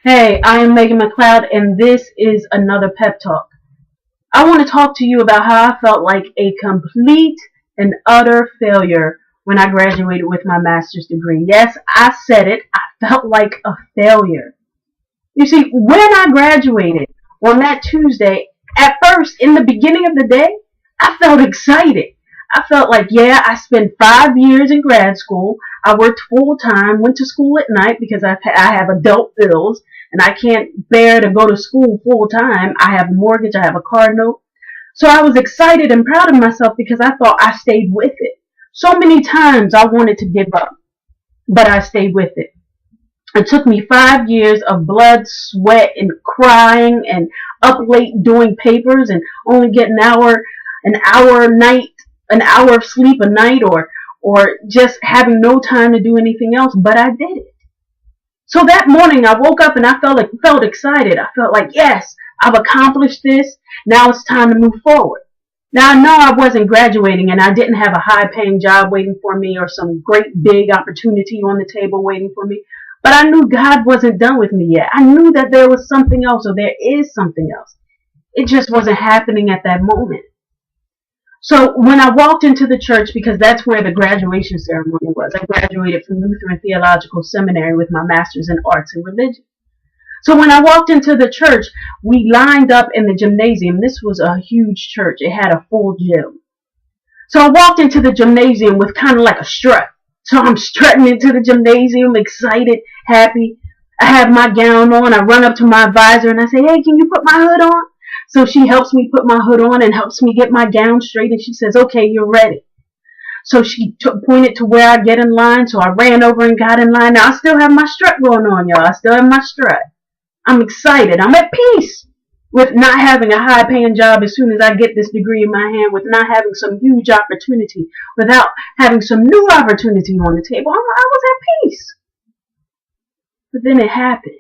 Hey, I am Megan McLeod, and this is another pep talk. I want to talk to you about how I felt like a complete and utter failure when I graduated with my master's degree. Yes, I said it. I felt like a failure. You see, when I graduated on that Tuesday, at first, in the beginning of the day, I felt excited. I felt like, yeah, I spent 5 years in grad school. I worked full time, went to school at night because I have adult bills and I can't bear to go to school full time. I have a mortgage, I have a car note. So I was excited and proud of myself because I thought I stayed with it. So many times I wanted to give up, but I stayed with it. It took me 5 years of blood, sweat, and crying, and up late doing papers, and only get an hour of sleep a night, or just having no time to do anything else. But I did it. So that morning, I woke up and I felt excited. I felt like, yes, I've accomplished this. Now it's time to move forward. Now I know I wasn't graduating and I didn't have a high paying job waiting for me or some great big opportunity on the table waiting for me. But I knew God wasn't done with me yet. I knew that there was something else, or there is something else. It just wasn't happening at that moment. So when I walked into the church, because that's where the graduation ceremony was, I graduated from Lutheran Theological Seminary with my master's in arts and religion. So when I walked into the church, we lined up in the gymnasium. This was a huge church. It had a full gym. So I walked into the gymnasium with kind of like a strut. So I'm strutting into the gymnasium, excited, happy. I have my gown on. I run up to my advisor and I say, hey, can you put my hood on? So she helps me put my hood on and helps me get my gown straight. And she says, okay, you're ready. So she pointed to where I get in line. So I ran over and got in line. Now I still have my strut going on, y'all. I still have my strut. I'm excited. I'm at peace with not having a high paying job as soon as I get this degree in my hand, with not having some huge opportunity, without having some new opportunity on the table. I was at peace. But then it happened.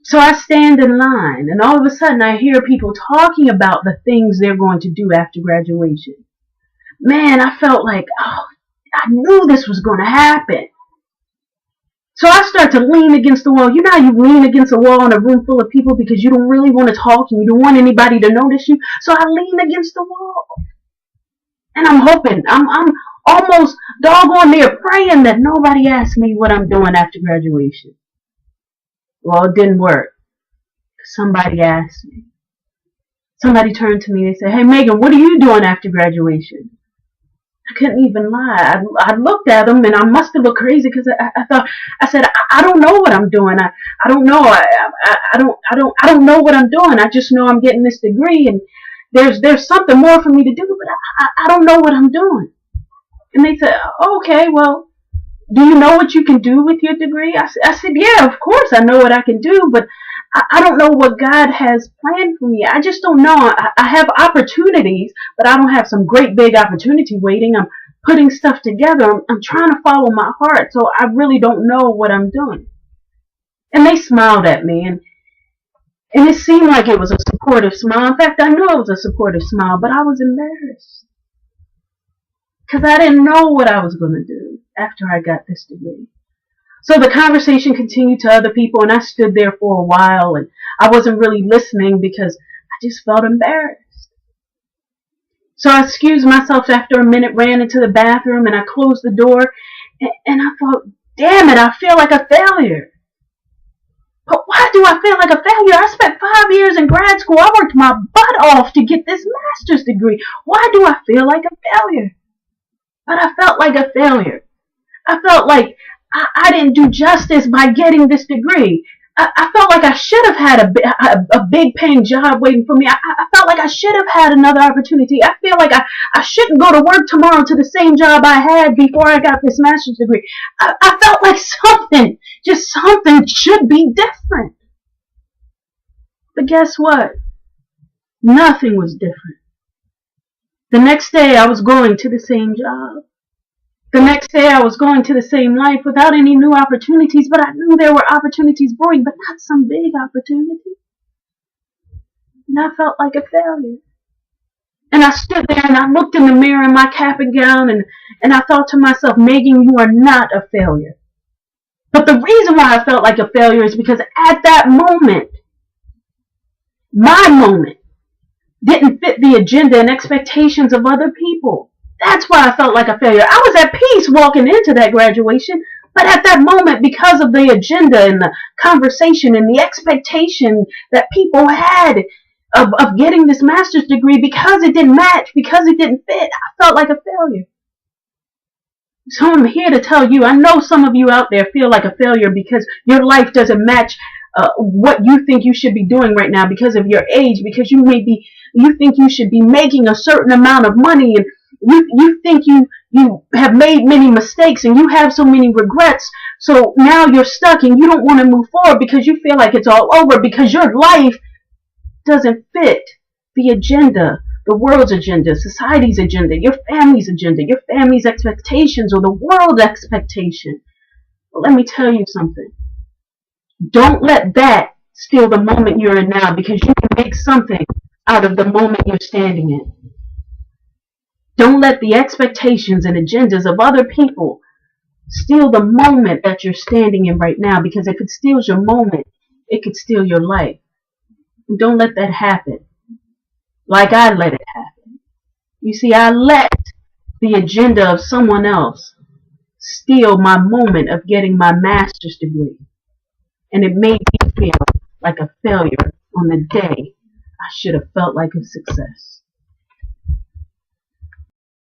So I stand in line and all of a sudden I hear people talking about the things they're going to do after graduation. Man, I felt like, oh, I knew this was going to happen. So I start to lean against the wall. You know how you lean against a wall in a room full of people because you don't really want to talk and you don't want anybody to notice you. So I lean against the wall. And I'm hoping, I'm almost doggone near praying that nobody asks me what I'm doing after graduation. Well, it didn't work. Somebody asked me. Somebody turned to me and they said, hey, Megan, what are you doing after graduation? I couldn't even lie. I looked at them and I must have looked crazy because I said, I don't know what I'm doing. I don't know. I don't know what I'm doing. I just know I'm getting this degree and there's something more for me to do, but I don't know what I'm doing. And they said, okay, well, do you know what you can do with your degree? I said, yeah, of course I know what I can do, but I don't know what God has planned for me. I just don't know. I have opportunities, but I don't have some great big opportunity waiting. I'm putting stuff together. I'm trying to follow my heart, so I really don't know what I'm doing. And they smiled at me, and it seemed like it was a supportive smile. In fact, I knew it was a supportive smile, but I was embarrassed because I didn't know what I was going to do after I got this degree. So the conversation continued to other people, and I stood there for a while, and I wasn't really listening because I just felt embarrassed. So I excused myself after a minute, ran into the bathroom, and I closed the door, and I thought, damn it, I feel like a failure. But why do I feel like a failure? I spent 5 years in grad school. I worked my butt off to get this master's degree. Why do I feel like a failure? But I felt like a failure. I felt like I didn't do justice by getting this degree. I felt like I should have had a big paying job waiting for me. I felt like I should have had another opportunity. I feel like I shouldn't go to work tomorrow to the same job I had before I got this master's degree. I felt like something should be different. But guess what? Nothing was different. The next day I was going to the same job. The next day I was going to the same life without any new opportunities, but I knew there were opportunities brewing, but not some big opportunity. And I felt like a failure. And I stood there and I looked in the mirror in my cap and gown and I thought to myself, Megan, you are not a failure. But the reason why I felt like a failure is because at that moment, my moment didn't fit the agenda and expectations of other people. That's why I felt like a failure. I was at peace walking into that graduation, but at that moment, because of the agenda and the conversation and the expectation that people had of getting this master's degree, because it didn't match, because it didn't fit, I felt like a failure. So I'm here to tell you, I know some of you out there feel like a failure because your life doesn't match what you think you should be doing right now because of your age, because you think you should be making a certain amount of money, and you think you have made many mistakes and you have so many regrets. So now you're stuck and you don't want to move forward because you feel like it's all over because your life doesn't fit the agenda, the world's agenda, society's agenda, your family's expectations, or the world's expectation. Well, let me tell you something. Don't let that steal the moment you're in now, because you can make something out of the moment you're standing in. Don't let the expectations and agendas of other people steal the moment that you're standing in right now, because if it steals your moment, it could steal your life. Don't let that happen like I let it happen. You see, I let the agenda of someone else steal my moment of getting my master's degree. And it made me feel like a failure on the day I should have felt like a success.